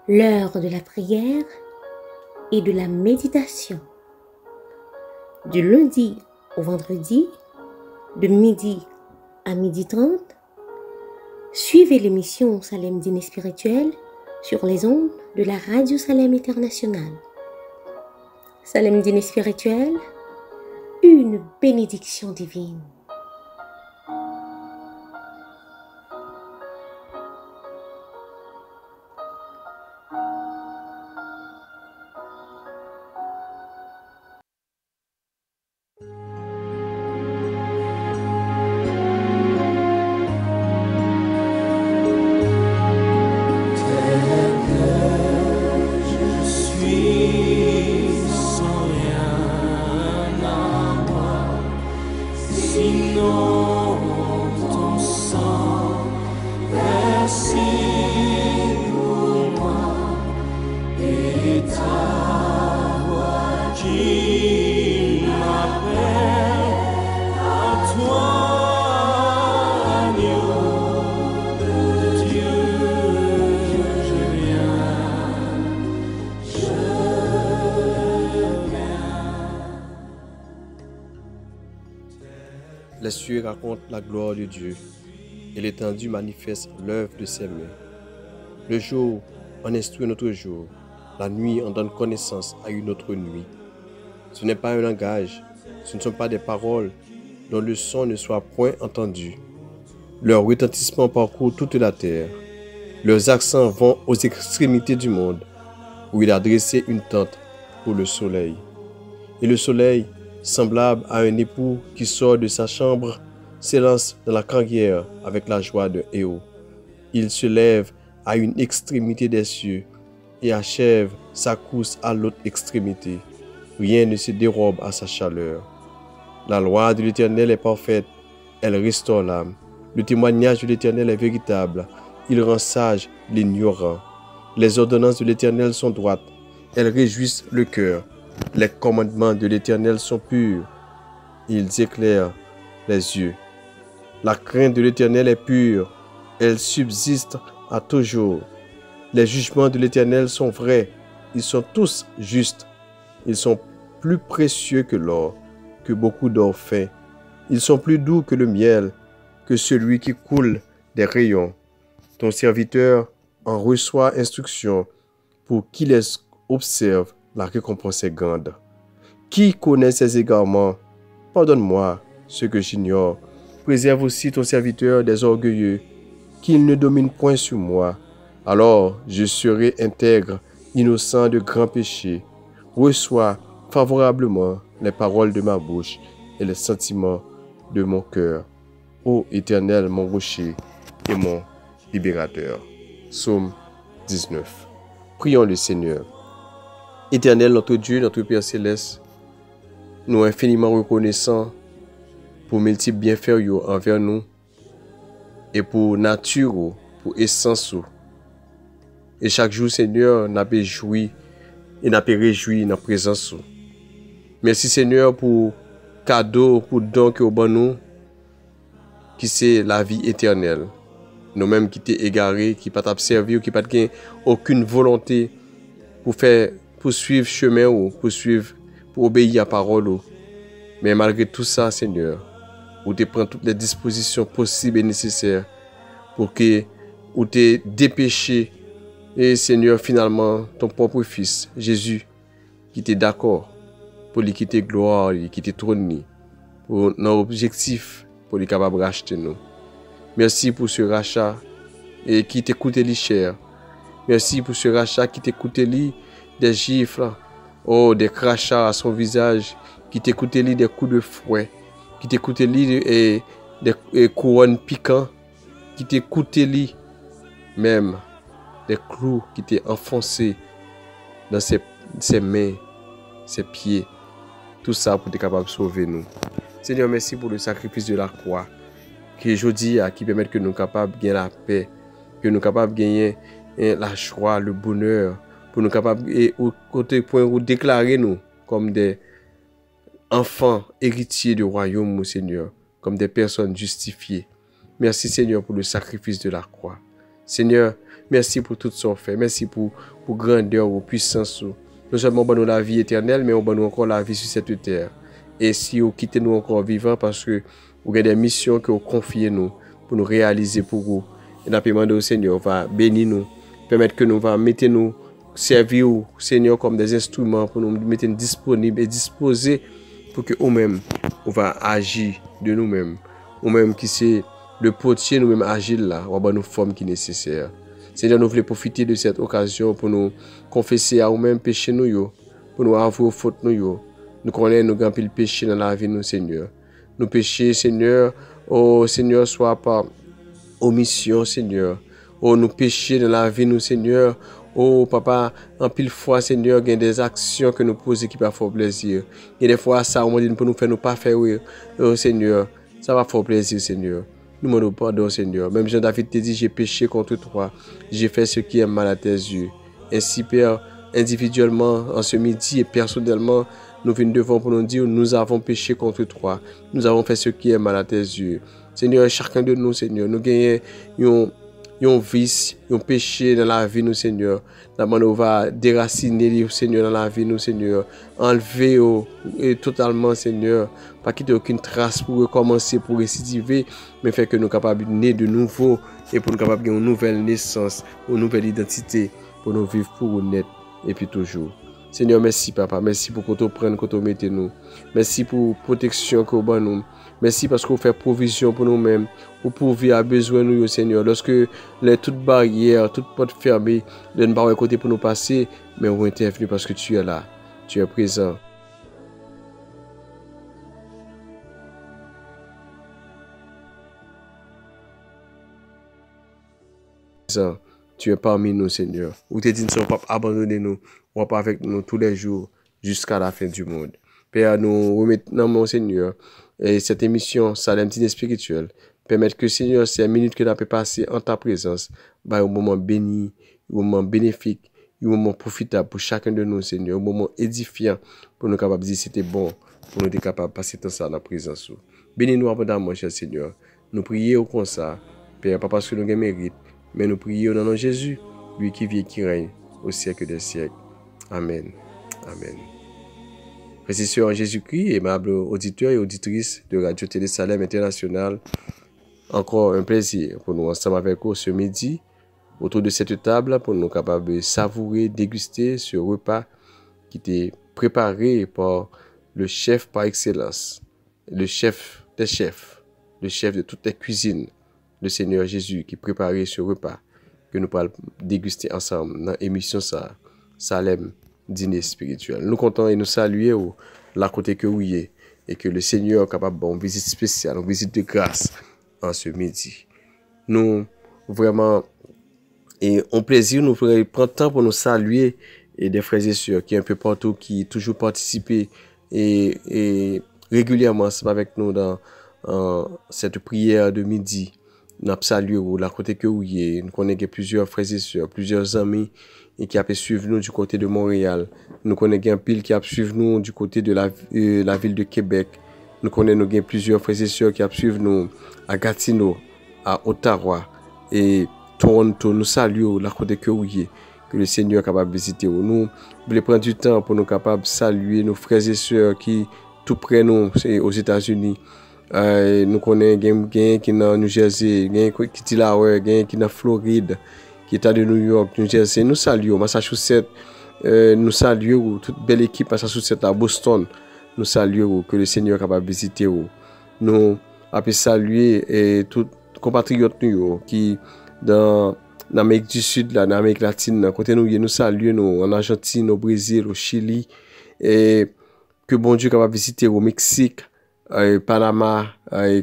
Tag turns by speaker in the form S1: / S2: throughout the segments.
S1: l'heure de la prière et de la méditation. Du lundi au vendredi, de midi à 12h30, suivez l'émission Salem Dîner Spirituel sur les ondes de la Radio Salem Internationale. Salem Dîner Spirituel, une bénédiction divine.
S2: Les cieux racontent la gloire de Dieu, et l'étendue manifeste l'œuvre de ses mains. Le jour en instruit un autre jour, la nuit en donne connaissance à une autre nuit. Ce n'est pas un langage, ce ne sont pas des paroles dont le son ne soit point entendu. Leur retentissement parcourt toute la terre. Leurs accents vont aux extrémités du monde, où il a dressé une tente pour le soleil. Et le soleil, semblable à un époux qui sort de sa chambre, s'élance dans la carrière avec la joie d'un héros. Il se lève à une extrémité des cieux et achève sa course à l'autre extrémité. Rien ne se dérobe à sa chaleur. La loi de l'Éternel est parfaite, elle restaure l'âme. Le témoignage de l'Éternel est véritable, il rend sage l'ignorant. Les ordonnances de l'Éternel sont droites, elles réjouissent le cœur. Les commandements de l'Éternel sont purs, ils éclairent les yeux. La crainte de l'Éternel est pure, elle subsiste à toujours. Les jugements de l'Éternel sont vrais, ils sont tous justes. Ils sont plus précieux que l'or, que beaucoup d'or fin. Ils sont plus doux que le miel, que celui qui coule des rayons. Ton serviteur en reçoit instruction pour qu'il les observe. La récompense est grande. Qui connaît ses égarements? Pardonne-moi ce que j'ignore. Préserve aussi ton serviteur des orgueilleux, qu'il ne domine point sur moi. Alors je serai intègre, innocent de grands péchés. Reçois favorablement les paroles de ma bouche et les sentiments de mon cœur. Ô Éternel, mon rocher et mon libérateur. Psaume 19. Prions le Seigneur. Éternel, notre Dieu, notre Père Céleste, nous infiniment reconnaissants pour multiples bienfaits envers nous et pour nature, pour essence. Et chaque jour, Seigneur, nous avons joui et nous avons réjoui dans la présence. Merci, Seigneur, pour cadeau, pour don que vous nous, qui c'est la vie éternelle. Nous-mêmes qui t'es égarés, qui ne pas servir, qui n'ont pas aucune volonté pour faire poursuivre chemin ou pour obéir à la parole. Mais malgré tout ça, Seigneur, vous te prends toutes les dispositions possibles et nécessaires pour que vous te dépêché et Seigneur, finalement, ton propre Fils, Jésus, qui était d'accord pour lui quitter gloire, lui quitter trône, pour nos objectifs, pour lui capable de racheter nous. Merci pour ce rachat et qui t'écoute les cher. Merci pour ce rachat qui t'écoute les des gifles, oh, des crachats à son visage, qui t'écoute des coups de fouet, qui t'écoute des couronnes piquants, qui t'écoute même des clous qui t'est enfoncé dans ses mains, ses pieds. Tout ça pour être capable de sauver nous. Seigneur, merci pour le sacrifice de la croix, qui aujourd'hui qui permet que nous soyons capables de gagner la paix, que nous soyons capables de gagner la joie, le bonheur, pour nous capables et au côté point où déclarer nous comme des enfants héritiers du royaume, mon Seigneur, comme des personnes justifiées. Merci Seigneur pour le sacrifice de la croix. Seigneur, Merci pour tout ce qu'on fait. Merci pour grandeur, pour puissance. Non seulement bon nous la vie éternelle, mais on bon nous encore la vie sur cette terre. Et si vous quittez nous encore vivants parce que vous avez des missions que vous confiez nous pour nous réaliser pour vous. Et nous demandons au Seigneur, va bénir nous, permettre que nous va mettre nous servir au Seigneur comme des instruments pour nous mettre disponibles et disposés pour que nous-mêmes on va agir de nous-mêmes. Nous-mêmes qui c'est le potier, nous-mêmes agir là, on va nous forme qui est nécessaire. Seigneur, nous voulons profiter de cette occasion pour nous confesser à nous-mêmes péché nous, pour nous avouer aux fautes nous. Nous connaissons nos grands péchés dans la vie nous, Seigneur. Nous péchés, Seigneur, oh Seigneur, soit par omission, Seigneur. Oh, nous péchés dans la vie nous, Seigneur. Oh, papa, en pile fois, Seigneur, il y a des actions que nous posons qui peuvent faire plaisir. Il y a des fois, ça, on dit pour nous faire, nous pas faire, oui. Oh, Seigneur, ça va faire plaisir, Seigneur. Nous demandons pardon, Seigneur. Même Jean-David te dit, j'ai péché contre toi. J'ai fait ce qui est mal à tes yeux. Ainsi, Père, individuellement, en ce midi et personnellement, nous venons devant pour nous dire, nous avons péché contre toi. Nous avons fait ce qui est mal à tes yeux. Seigneur, chacun de nous, Seigneur, nous gagnons un vice, un péché dans la vie, nous, Seigneur. Nous va déraciner, Seigneur, dans la vie, nous, Seigneur. Enlever totalement, Seigneur. Pas quitter aucune trace pour recommencer, pour récidiver, mais faire que nous sommes capables de naître de nouveau et pour nous capables d'avoir une nouvelle naissance, une nouvelle identité, pour nous vivre pour nous naître et puis toujours. Seigneur, merci, Papa. Merci pour que tu prennes, que tu mettes nous. Merci pour la protection que tu nous. Merci parce que vous faites provision pour nous-mêmes, pour pourvoir à besoin nous, Seigneur. Lorsque toutes barrières, toutes portes fermées, ne sont pas côté pour nous passer, mais vous intervenez parce que tu es là, tu es présent. Tu es parmi nous, Seigneur. Vous te dites, ne pas abandonner nous, ou pas avec nous tous les jours jusqu'à la fin du monde. Père, nous remettons, mon Seigneur, et cette émission, Salem Dîner Spirituel, permettre que, Seigneur, ces minutes que nous avons passées en ta présence, un moment béni, un moment bénéfique, un moment profitable pour chacun de nous, Seigneur, un moment édifiant pour nous capables de dire c'était bon, pour nous être capables de passer temps ça dans la présence. Bénis-nous abondamment, cher Seigneur. Nous prions comme ça, Père, pas parce que nous avons mérite, mais nous prions dans le nom de Jésus, lui qui vit et qui règne au siècle des siècles. Amen. Amen. Frères et sœurs en Jésus-Christ, aimables auditeurs et auditrices de Radio Télé Salem International, encore un plaisir pour nous ensemble avec vous ce midi, autour de cette table, pour nous capables de savourer, déguster ce repas qui était préparé par le chef par excellence, le chef des chefs, le chef de toutes les cuisines, le Seigneur Jésus qui préparait ce repas que nous allons déguster ensemble dans l'émission Salem Dîner Spirituel. Nous comptons et nous saluer la côté que vous êtes et que le Seigneur est capable de visite spéciale, une visite de grâce en ce midi. Nous vraiment et en plaisir nous prendre le temps pour nous saluer et des frères et sœurs qui un peu partout qui toujours participent et régulièrement avec nous dans cette prière de midi. Nous saluons la côté que vous êtes. Nous connaissons plusieurs frères et sœurs, plusieurs amis et qui a suivi nous du côté de Montréal. Nous connaissons un pile qui a suivi nous du côté de la ville de Québec. Nous connaissons plusieurs frères et sœurs qui a suivi nous à Gatineau, à Ottawa et Toronto. Nous saluons la côté que vous êtes, que le Seigneur est capable de visiter. Nous voulons prendre du temps pour nous capables de saluer nos frères et sœurs qui tout près nous aux États-Unis. Nous connaissons quelqu'un qui est dans New Jersey, quelqu'un qui est Delaware, quelqu'un qui est dans Floride, qui est de New York, New Jersey. Nous saluons Massachusetts, nous saluons toute belle équipe Massachusetts à Boston. Nous saluons que le Seigneur est capable de visiter. Nous avons saluer tous les compatriotes qui dans l'Amérique du Sud, dans l'Amérique latine, côté nous saluons en Argentine, au Brésil, au Chili, et que bon Dieu est capable de visiter au Mexique, Panama,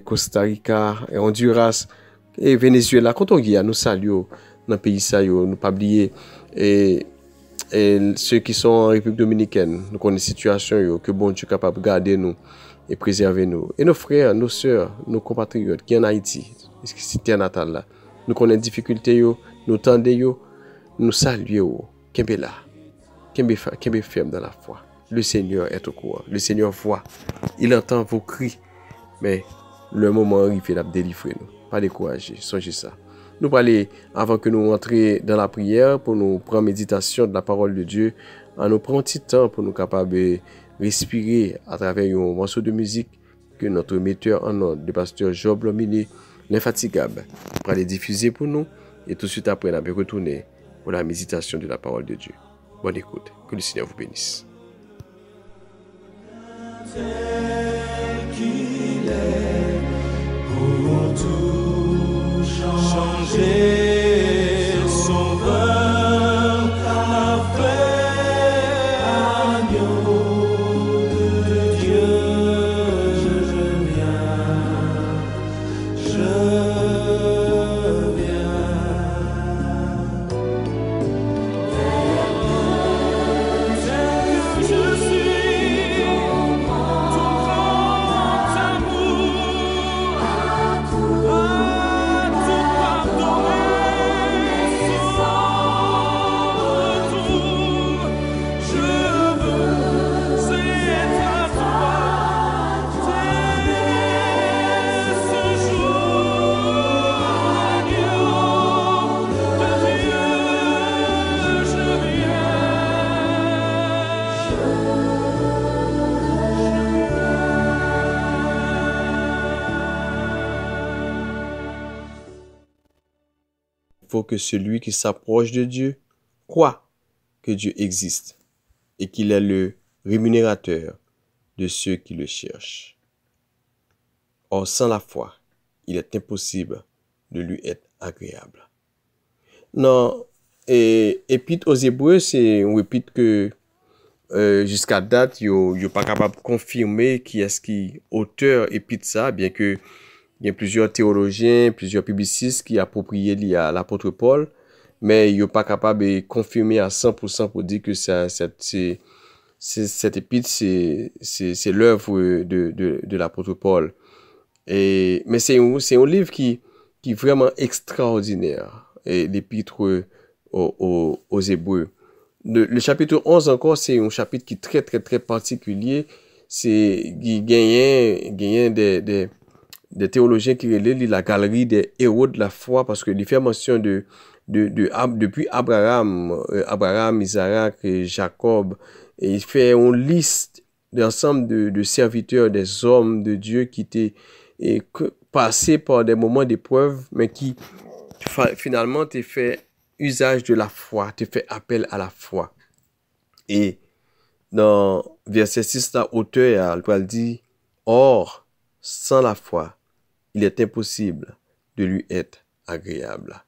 S2: Costa Rica, Honduras et Venezuela. Quand on y a, nous saluons dans le pays, nous pas oublier et ceux qui sont en République dominicaine, nous connaissons la situation, que bon Dieu est capable de garder nous et préserver nous. Et nos frères, nos sœurs, nos compatriotes qui sont en Haïti, c'est natal là, nous connaissons les difficultés, nous tendons, nous saluons, Kembe là, Kembe ferme dans la foi. Le Seigneur est au courant. Le Seigneur voit. Il entend vos cris. Mais le moment arrive, il a délivré nous. Pas décourager. Songez ça. Nous allons aller, avant que nous rentrions dans la prière, pour nous prendre méditation de la parole de Dieu, en nous prendre un petit temps pour nous capables de respirer à travers un morceau de musique que notre metteur en ordre, le pasteur Job Lomine, l'infatigable, pour aller diffuser pour nous. Et tout de suite après, nous allons retourner pour la méditation de la parole de Dieu. Bonne écoute. Que le Seigneur vous bénisse.
S3: Tel qu'il est, pour tout changer, sauveur a fait agneau de Dieu. Je viens. Tel que je suis, ton grand amour a tout pardonné sans retour. Je veux être à toi dès ce jour, agneau de Dieu. Je viens.
S2: Il faut que celui qui s'approche de Dieu croit que Dieu existe et qu'il est le rémunérateur de ceux qui le cherchent. Or, sans la foi, il est impossible de lui être agréable. Non, et épître aux Hébreux, c'est un épître que jusqu'à date, yo pas capable de confirmer qui est-ce qui auteur épître ça, bien que il y a plusieurs théologiens, plusieurs publicistes qui approprient lié à l'apôtre Paul, mais ils sont pas capables de confirmer à 100% pour dire que cette épître, c'est l'œuvre de l'apôtre Paul. Mais c'est un livre qui est vraiment extraordinaire, l'épître aux Hébreux. Le chapitre 11 encore, c'est un chapitre qui est très, très, très particulier. C'est qui gagne des théologiens qui relèvent la galerie des héros de la foi, parce que il fait mention depuis Abraham, Isaac et Jacob, et il fait une liste d'ensemble de serviteurs, des hommes de Dieu qui étaient passés par des moments d'épreuve, mais qui finalement t'ont fait usage de la foi, t'ont fait appel à la foi. Et dans verset 6, l'auteur il dit, or, sans la foi, il est impossible de lui être agréable.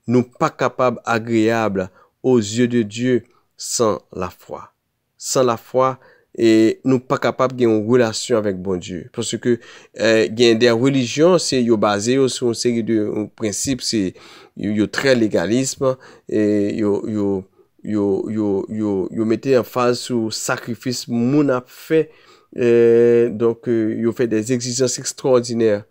S2: Nous pas capables agréables aux yeux de Dieu sans la foi. Sans la foi, et nous pas capables d'avoir une relation avec bon Dieu. Parce que des religions, c'est basé sur une série de principes, c'est très légalisme, et yo mettez en phase sur sacrifice moun a fait, donc yo fait des exigences extraordinaires.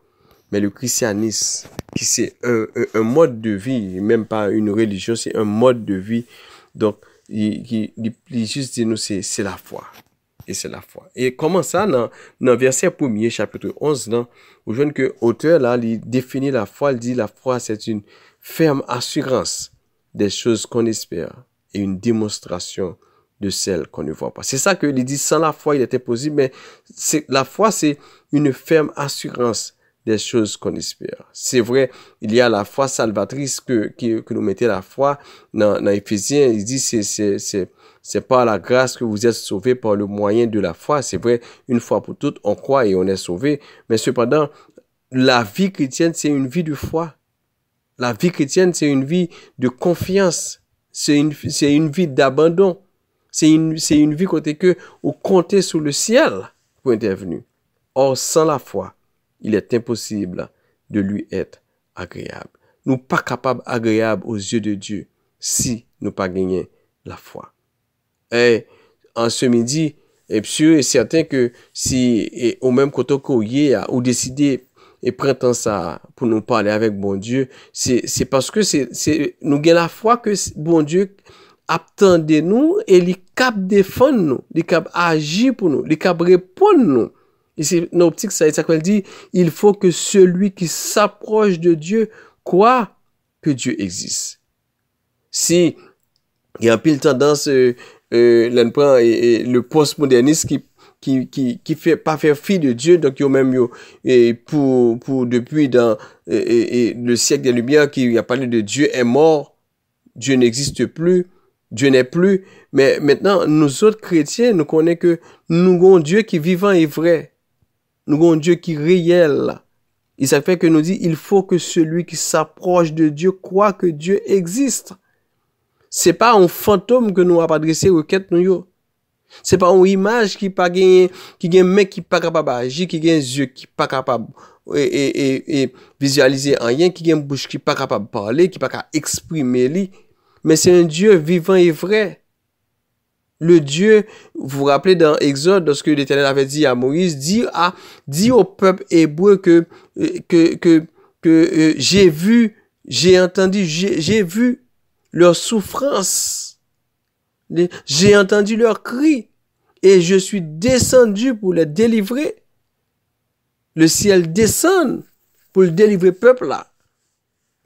S2: Mais le christianisme, qui c'est un mode de vie, même pas une religion, c'est un mode de vie. Donc, il juste dit nous, c'est la foi. Et c'est la foi. Et comment ça, dans verset 1er, chapitre 11, vous voyez que l'auteur, là, il définit la foi, il dit la foi, c'est une ferme assurance des choses qu'on espère et une démonstration de celles qu'on ne voit pas. C'est ça qu'il dit, sans la foi, il est impossible, mais la foi, c'est une ferme assurance des choses qu'on espère. C'est vrai, il y a la foi salvatrice que nous mettons la foi dans Éphésiens, il dit c'est par la grâce que vous êtes sauvés par le moyen de la foi. C'est vrai, une fois pour toutes, on croit et on est sauvé. Mais cependant, la vie chrétienne, c'est une vie de foi. La vie chrétienne, c'est une vie de confiance. C'est une vie d'abandon. C'est une vie côté que vous comptez sur le ciel pour intervenir. Or, sans la foi, il est impossible de lui être agréable. Nous pas capables agréables aux yeux de Dieu si nous pas gagné la foi. Et en ce midi, et sûr et certain que si au même côté qu'on y est, ou décidé et printemps ça pour nous parler avec bon Dieu, c'est parce que nous gagnons la foi que bon Dieu attendait nous et il cap défendre nous, il cap agir pour nous, il cap répondre nous. Et c'est dans l'optique ça qu'elle dit, il faut que celui qui s'approche de Dieu croit que Dieu existe. Si il y a un pile tendance, le postmoderniste qui fait pas faire fi de Dieu, donc yo même yo, et pour depuis dans le siècle des Lumières qui a parlé de Dieu est mort, Dieu n'existe plus, Dieu n'est plus. Mais maintenant, nous autres chrétiens, nous connaissons que nous avons un Dieu qui est vivant et vrai. Nous avons un Dieu qui est réel. Et ça fait que nous dit, il faut que celui qui s'approche de Dieu croit que Dieu existe. C'est pas un fantôme que nous avons adressé requête nous yo. C'est pas une image qui pas gagné, qui gagne mec qui pas capable d'agir, qui gagne yeux qui pas capable et visualiser rien, qui gagne bouche qui pas capable de parler, qui pas capable exprimer lui. Mais c'est un Dieu vivant et vrai. Le Dieu, vous vous rappelez dans Exode, lorsque l'Éternel avait dit à Moïse, dit au peuple hébreu que j'ai vu, j'ai entendu, j'ai vu leur souffrance. J'ai entendu leurs cris et je suis descendu pour les délivrer. Le ciel descend pour le délivrer peuple là.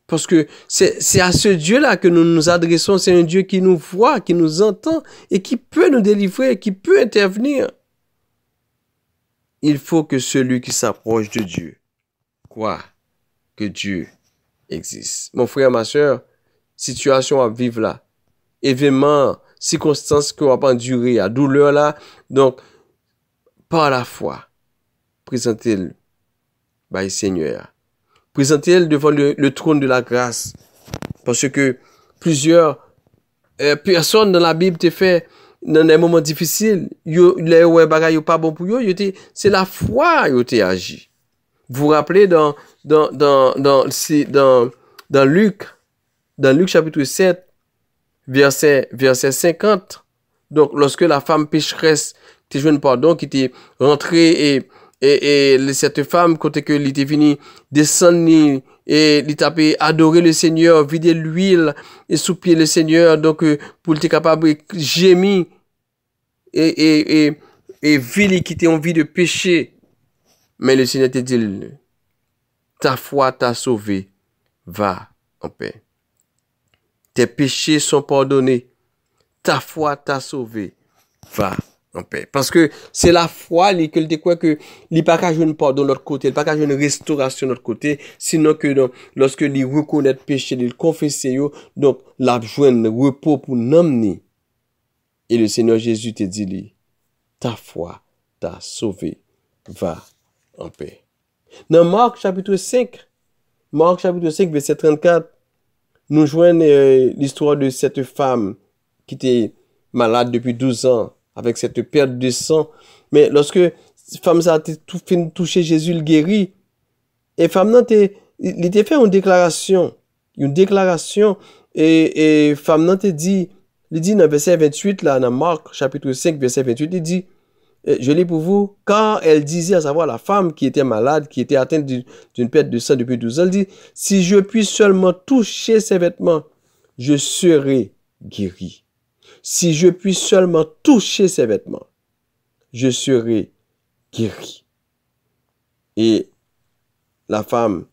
S2: Parce que c'est à ce Dieu-là que nous nous adressons. C'est un Dieu qui nous voit, qui nous entend et qui peut nous délivrer, qui peut intervenir. Il faut que celui qui s'approche de Dieu croit que Dieu existe. Mon frère, ma soeur, situation à vivre là, événement, circonstances qu'on va pas endurer, à douleur là, donc, par la foi, présentez-le, by Seigneur. Présentez-le devant le trône de la grâce. Parce que plusieurs personnes dans la Bible te fait dans des moments difficiles, les bagages pas bon pour eux, c'est la foi qui a agi. Vous vous rappelez dans Luc chapitre 7, verset 50. Donc, lorsque la femme pécheresse te joint pardon, qui était rentrée et cette femme, quand elle était venue descendre et il tapait adorer le Seigneur, vider l'huile et soupier le Seigneur, donc pour être capable de gémir et vivre qui était en vie de péché. Mais le Seigneur te dit, ta foi t'a sauvé, va en paix. Tes péchés sont pardonnés, ta foi t'a sauvé, va en paix. Parce que c'est la foi que le quoi que il pas qu'à jouer pardon de l'autre côté, il pas qu'à jouer une restauration de l'autre côté, sinon que donc, lorsque il reconnaît péché, il confesse donc la joindre repos pour n'emmener. Et le Seigneur Jésus te dit ta foi t'a sauvé, va en paix. Dans Marc chapitre 5, verset 34, nous joignons l'histoire de cette femme qui était malade depuis 12 ans, avec cette perte de sang. Mais lorsque femme ça a touché Jésus, le guérit. Et femme nan il était fait une déclaration. Et femme nan il dit dans verset 28 là, dans Marc chapitre 5 verset 28, il dit, je lis pour vous, car elle disait, à savoir la femme qui était malade, qui était atteinte d'une perte de sang depuis 12 ans, elle dit, si je puis seulement toucher ses vêtements, je serai guéri. Si je puis seulement toucher ses vêtements, je serai guéri. Et la femme,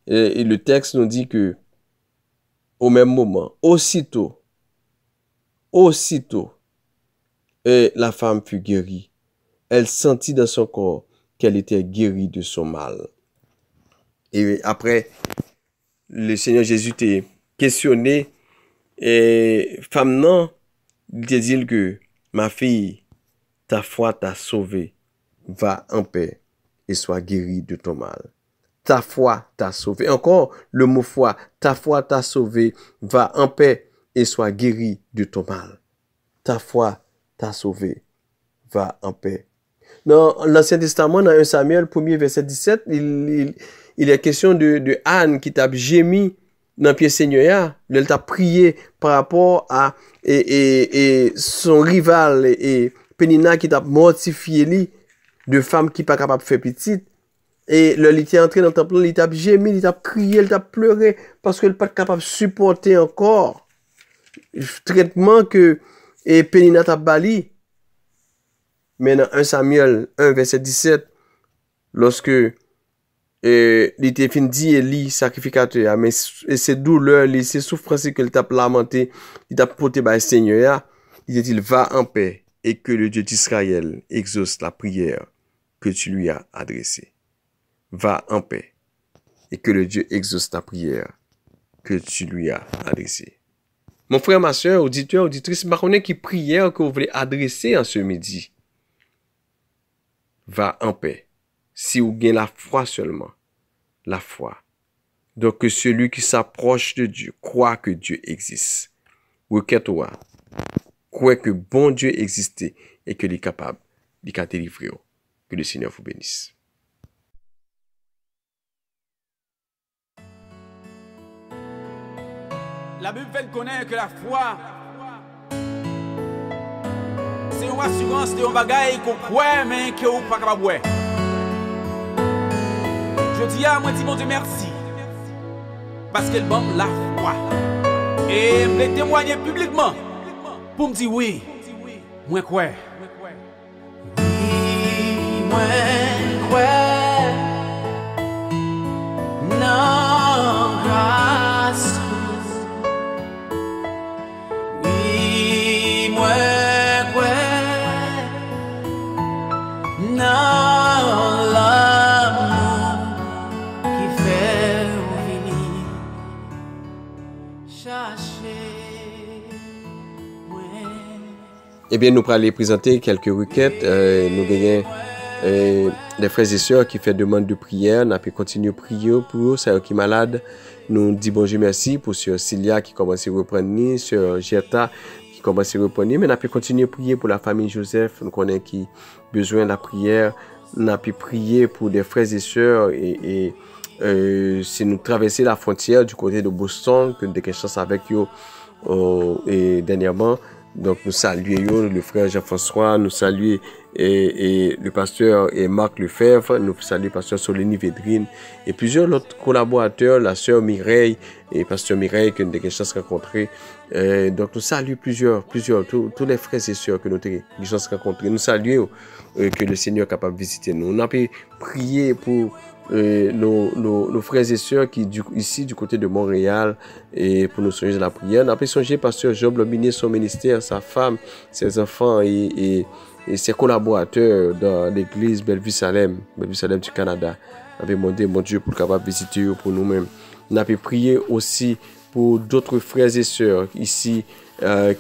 S2: et le texte nous dit que, au même moment, aussitôt, et la femme fut guérie. Elle sentit dans son corps qu'elle était guérie de son mal. Et après, le Seigneur Jésus t'a questionné, et femme non, il te dit que, ma fille, ta foi t'a sauvée, va en paix et sois guérie de ton mal. Ta foi t'a sauvé. Encore le mot foi, ta foi t'a sauvé, va en paix et sois guérie de ton mal. Ta foi t'a sauvé, va en paix. Dans l'Ancien Testament, dans 1 Samuel 1er verset 17, il est question de Anne qui t'a gémi dans pied Seigneur, elle t'a prié par rapport à et son rival et Pénina qui t'a mortifié lui de femme qui pas capable de faire petite. Et il était entré dans le temple, il t'a gémi, il t'a crié, il t'a pleuré parce qu'elle pas capable de supporter encore le traitement que Pénina t'a bali. Mais dans 1 Samuel 1 verset 17, lorsque il était fin dit Eli sacrificateur, mais c'est douleur, c'est souffrance que il t'a lamenté, il t'a porté par le Seigneur, il dit il va en paix et que le Dieu d'Israël exauce la prière que tu lui as adressée. Va en paix et que le Dieu exauce ta prière que tu lui as adressée. Mon frère, ma soeur, auditeur, auditrice, je connais qui prière que vous voulez adresser en ce midi. Va en paix. Si vous gagnez la foi seulement. La foi. Donc, que celui qui s'approche de Dieu croit que Dieu existe. Requête-toi. Crois que bon Dieu existait et qu'il est capable de te délivrer. Que le Seigneur vous bénisse.
S4: La Bible fait connaître que la foi, c'est une assurance de un bagage qu'on croit, mais que vous pas capable de voir. Je dis à moi, dis mon Dieu merci, parce qu'elle bombe la foi. Et je vais témoigner publiquement pour me dire oui, moi crois. Oui, moi crois. Non, grâce. Oui, moi crois. Non, l'amour qui fait venir chercher moi.
S2: Eh bien, nous allons aller présenter quelques requêtes. Nous gagnons des frères et sœurs qui font demande de prière. Nous pouvons continuer à prier pour eux, ceux qui sont malades. Nous disons bonjour, merci pour sœur Cilia qui commence à reprendre, sœur Gerta qui commence à reprendre. Mais nous pouvons continuer à prier pour la famille Joseph. Nous connaissons qui a besoin de la prière. Nous pouvons prier pour des frères et sœurs et si nous traversons la frontière du côté de Boston, que nous avons chance avec eux et dernièrement. Donc nous saluons le frère Jean-François, nous saluons et le pasteur Marc Lefebvre, nous saluons le pasteur Solénie Védrine et plusieurs autres collaborateurs, la sœur Mireille et pasteur Mireille que nous avons chance de rencontrer. Donc nous saluons tous les frères et sœurs que nous avons chance de rencontrer. Nous saluons que le Seigneur est capable de visiter nous. On a pu prier pour nos frères et sœurs qui ici du côté de Montréal et pour nous songer de la prière. On a pu songer pasteur Job Lobinier, son ministère, sa femme, ses enfants et ses collaborateurs dans l'église Bellevue Salem du Canada. On a pu demander mon Dieu pour capable de visiter eux pour nous-mêmes. On a pu prier aussi pour d'autres frères et sœurs ici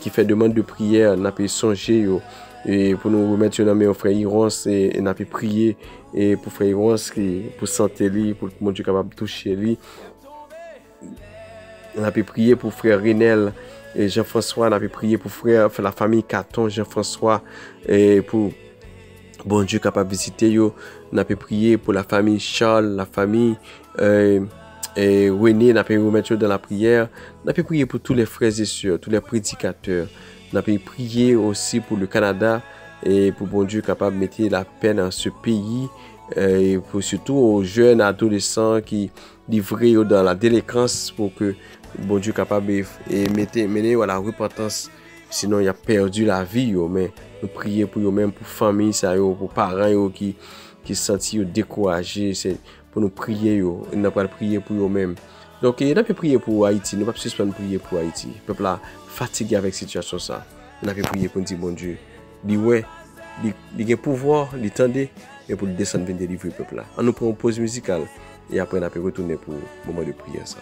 S2: qui font demande de prière. On a pu songer et pour nous remettre dans mes frère Irons et on a pu prier et pour frère Irons pour santé lui, pour que mon Dieu capable de toucher lui. On a pu prier pour frère Renel et Jean-François, on a pu prier pour la famille Caton, Jean-François et pour bon Dieu capable de visiter yo. On a pu prier pour la famille Charles, la famille et René, on a pu remettre dans la prière. On a pu prier pour tous les frères et sœurs, tous les prédicateurs. On a pu prier aussi pour le Canada et pour bon Dieu capable de mettre la paix dans ce pays et pour surtout aux jeunes adolescents qui livrés dans la délinquance pour que bon Dieu capable de mener à la repentance. Sinon il a perdu la vie mais nous prions pour eux même pour famille ça pour parents qui se sentent découragés, c'est pour nous prier on n'a pas prier pour eux même. Donc on a pu prier pour Haïti, nous pas suspendre prier pour Haïti. Le peuple là fatigué avec cette situation ça. On a pu prier pour dire bon Dieu, il a pouvoir, il tendait et pour descendre venir délivrer le peuple là. On nous prend une pause musicale et après on a pu retourner pour le moment de prière ça.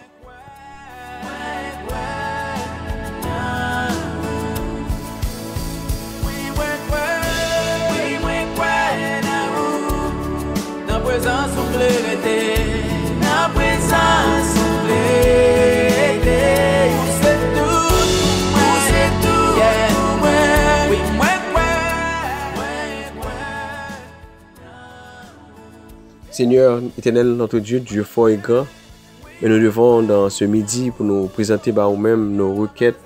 S2: Seigneur éternel, notre Dieu, Dieu fort et grand, mais nous devons dans ce midi pour nous présenter par nous-mêmes nos requêtes.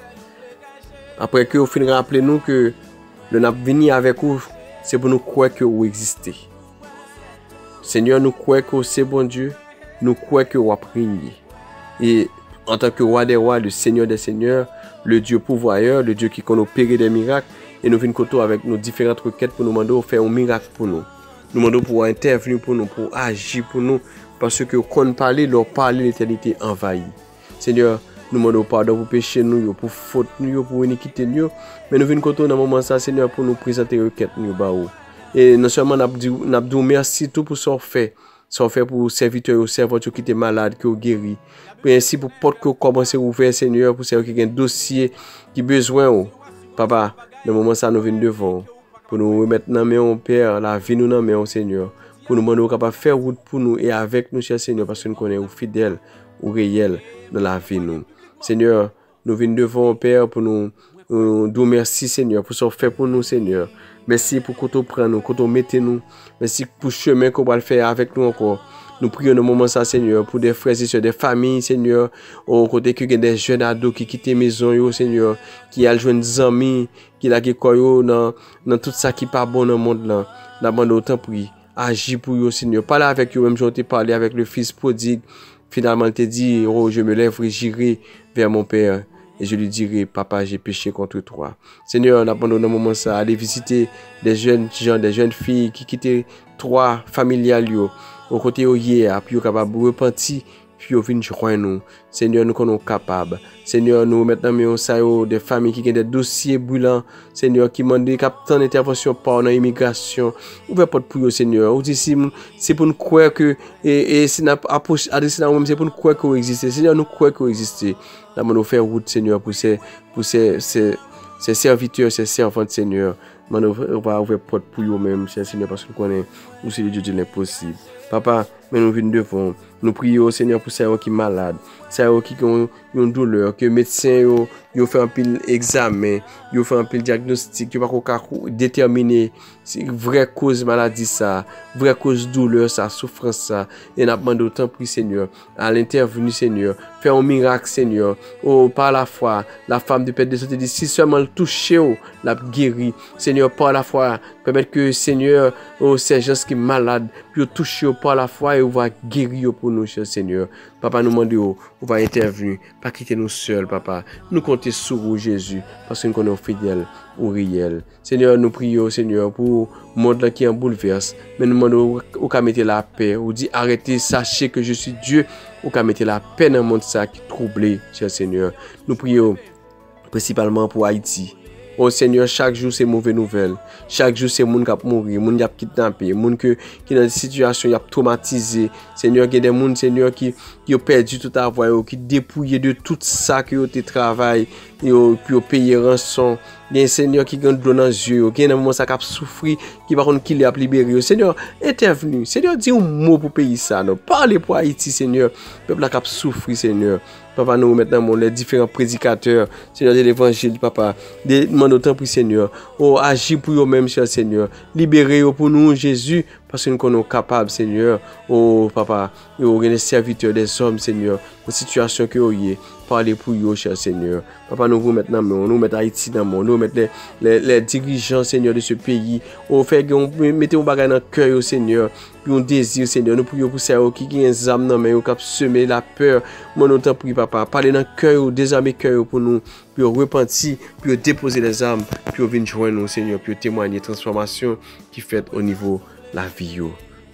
S2: Après que vous finirez rappeler nous que le n'a venu avec vous, c'est pour nous croire que vous existez. Seigneur, nous croyons que c'est bon Dieu, nous croyons que vous priez. Et en tant que roi des rois, le Seigneur des seigneurs, le Dieu pourvoyeur, le Dieu qui connaît opérer des miracles, et nous venons côté avec nos différentes requêtes pour nous demander de faire un miracle pour nous. Nous demandons pour intervenir pour nous, pour agir pour nous, parce que qu'on parler, leur parler, l'éternité envahie. Seigneur, nous demandons pardon pour péché nous, pour faute nous, pour iniquité nous, mais nous venons compter dans le moment ça, Seigneur, pour nous présenter requête nous, et non seulement nous avons merci tout pour ce fait. Ça fait pour serviteurs, servantes qui étaient malades, qui ont guéri. Mais ainsi pour porte que commencer à ouvrir, Seigneur, pour ceux qui ont un dossier qui besoin. Papa, dans le moment ça nous venons devant. Pour nous remettre dans main, Père, la vie nous dans main, Seigneur. Pour nous demander capable faire route pour nous et avec nous, cher Seigneur, parce que nous connaissons fidèles ou réels dans la vie nous. Seigneur, nous venons devant, Père, pour nous dire merci, Seigneur, pour ce fait pour nous, Seigneur. Merci pour qu'on prenne nous, qu'on mette nous. Merci pour le chemin qu'on va le faire avec nous encore. Nous prions dans moment ça, Seigneur, pour des frères et sœurs, des familles, Seigneur. Au côté que des jeunes ados qui quittent la maison, Seigneur, qui ont joué des amis, qui ont quoi dans tout ça qui n'est pas bon dans le monde là. Nous autant prier. Agis pour eux, Seigneur. Parle avec eux, même j'en ai parlé avec le fils prodigue. Finalement, il t'a dit, oh, je me lève et j'irai vers mon Père. Et je lui dirai, papa, j'ai péché contre toi. Seigneur, on abandonne un moment ça, aller visiter des jeunes gens, des jeunes filles qui quittaient trois familiales, au côté où hier, puis au capable de repentir, puis au fin joindre nous. Seigneur, nous sommes capables. Seigneur, nous maintenant, mais on sait des familles qui ont des dossiers brûlants. Seigneur, qui demandent captain d'intervention par l'immigration. Ouvrez porte pour eux, Seigneur. Ou si c'est pour nous croire que, et c'est c'est pour nous croire qu'on existe. Seigneur, nous croire qu'on existe. Nous faire route, Seigneur, pour ces serviteurs, ces servantes, Seigneur. On va ouvrir porte pour eux-mêmes, Seigneur, parce que nous connaissons aussi le Dieu de l'impossible. Papa, mais nous venons devant. Nous prions, Seigneur, pour ceux qui sont malades, ceux qui ont une douleur, que les médecins ont fait un pile examen, ils ont fait un pile diagnostic, ils ont pas déterminer si vraie cause maladie ça, vraie cause douleur ça, souffrance ça. Et nous demandons autant pour Seigneur, à l'intervenir, Seigneur, faire un miracle, Seigneur. Oh, par la foi, la femme de Père de Santé dit, si seulement le toucher, la guérit. Seigneur, par la foi, permettre que, Seigneur, ces gens qui sont malades, puis toucher par la foi et on va guérir pour nous, cher Seigneur. Papa, nous demandons, on va intervenir, pas quitter nous seuls, papa. Nous comptons sur vous, Jésus, parce que nous sommes fidèles ou réels. Seigneur, nous prions, Seigneur, pour le monde qui est en bouleverse. Mais nous demandons, au qu'à mettre la paix. Ou dit, arrêtez, sachez que je suis Dieu. Au qu'à mettre la paix dans le monde ça qui est troublé, cher Seigneur. Nous prions principalement pour Haïti. Oh Seigneur, chaque jour c'est mauvaise nouvelle. Chaque jour c'est moun qui mourir, moun qui kidnappé, moun qui dans des situations qui traumatisé. Seigneur, il y a des gens, Seigneur, qui ont perdu tout à voir, qui dépouillé de tout ça qui ont été travail, puis ont payé rançon. Il y a un Seigneur qui a dans les yeux, qui a un moment ça qui a souffert, qui va qui l'a libéré. Seigneur, intervenu. Seigneur, dis un mot pour payer ça. Parlez pour Haïti, Seigneur. Le peuple qui a souffert, Seigneur. Papa, nous maintenant, les différents prédicateurs, Seigneur, de l'évangile, papa, demande autant pour Seigneur. Oh, agis pour eux-mêmes, cher Seigneur. Libérez-vous pour nous, Jésus, parce que nous sommes capables, Seigneur. Oh, papa, nous sommes des serviteurs des hommes, Seigneur, dans situation que vous avez. Parlez pour eux, cher Seigneur. Papa, nous vous maintenant, nous mettons Haïti dans le monde, nous mettons les dirigeants, Seigneur, de ce pays. On fait que mettez un bagage dans le cœur, Seigneur. Puis on désire, Seigneur. Nous prions pour ceux qui ont des âmes dans les mains, qui semer la peur. Mon autant prie, papa. Parlez dans le cœur, désarmer le cœur pour nous. Puis repentir, puis déposer les âmes, puis venir joindre nous, Seigneur, puis témoigner de transformation qui fait au niveau de la vie.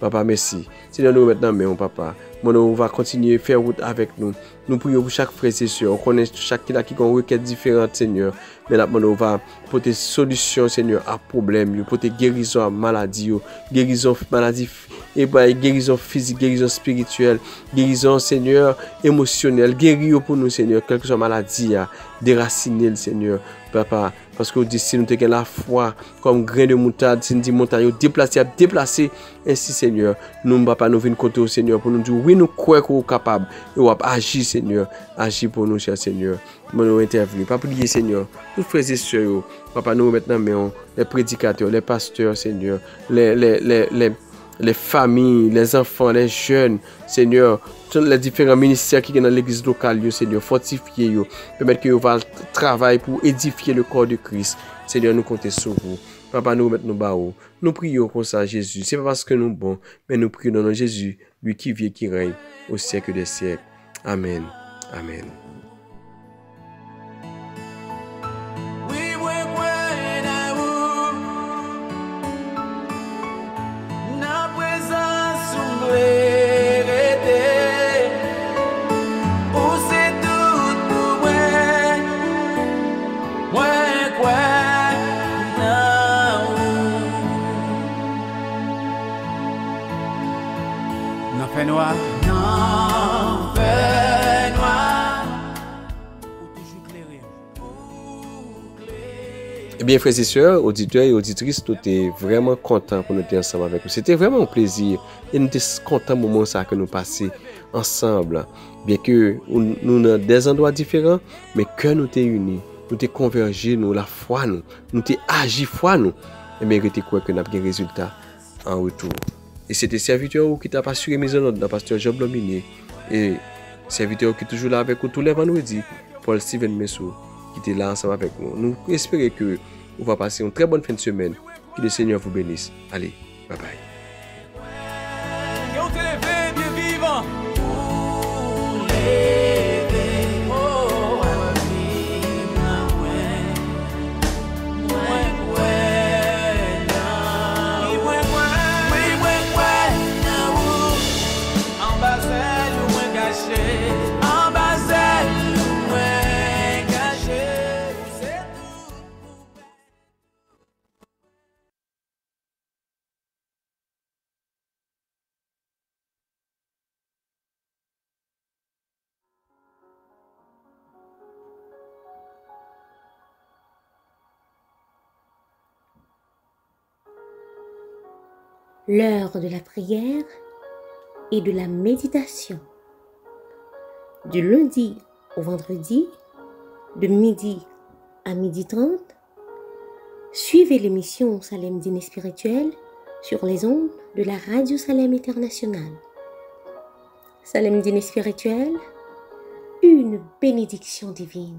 S2: Papa, merci. Seigneur, nous maintenant, mais papa. On va continuer à faire route avec nous. Nous prions pour chaque frère et sœur. On connaît chaque qui a une requête différente, Seigneur. Mais là, on va porter solution, Seigneur, à problème, porter guérison à maladie, guérison maladie, et guérison physique, guérison spirituelle, guérison, Seigneur, émotionnelle. Guérir pour nous, Seigneur, quelle que soit maladie, déraciner, Seigneur, papa. Parce que dit, si nous avons la foi comme grain de moutarde, si nous disons montagne, déplacer, ainsi, Seigneur, nous, papa, nous venons compter au Seigneur pour nous dire, oui, nous croyons qu'on est capable, et on va agir, Seigneur, agir pour nous, cher Seigneur. Nous intervenir. Pas prier, Seigneur. Tous frères et sœurs, papa, nous maintenant, mais les prédicateurs, les pasteurs, Seigneur, les familles, les enfants, les jeunes, Seigneur, tous les différents ministères qui sont dans l'église locale, Seigneur, fortifiez, permettre que vous travailler pour édifier le corps de Christ. Seigneur, nous comptons sur vous. Papa, nous mettons bas. Nous prions comme ça, Jésus. C'est pas parce que nous sommes bons, mais nous prions dans le nom de Jésus, lui qui vit, qui règne au siècle des siècles. Amen. Amen.
S4: Wait.
S2: Eh bien, frères et sœurs, auditeurs et auditrices, nous étions vraiment contents pour nous être ensemble avec vous. C'était vraiment un plaisir. Et nous étions contents du moment ça que nous passions ensemble. Bien que nous dans des endroits différents, mais que nous étions unis, nous étions convergés, nous, la foi, nous étions agi foi, nous. Et bien, nous quoi que nous avons des résultats en retour. Et c'était serviteur qui t'a pas assuré mes honneurs, le pasteur Job Lominier. Et serviteur qui est toujours là avec nous tous les vendredis, Paul Steven Messou, qui était là ensemble avec nous. Nous espérons que vous va passer une très bonne fin de semaine. Que le Seigneur vous bénisse. Allez, bye bye.
S4: Yo te levé, bien vivant.
S1: L'heure de la prière et de la méditation. Du lundi au vendredi, de midi à 12h30, suivez l'émission Salem Dîner Spirituel sur les ondes de la Radio Salem Internationale. Salem Dîner Spirituel, une bénédiction divine.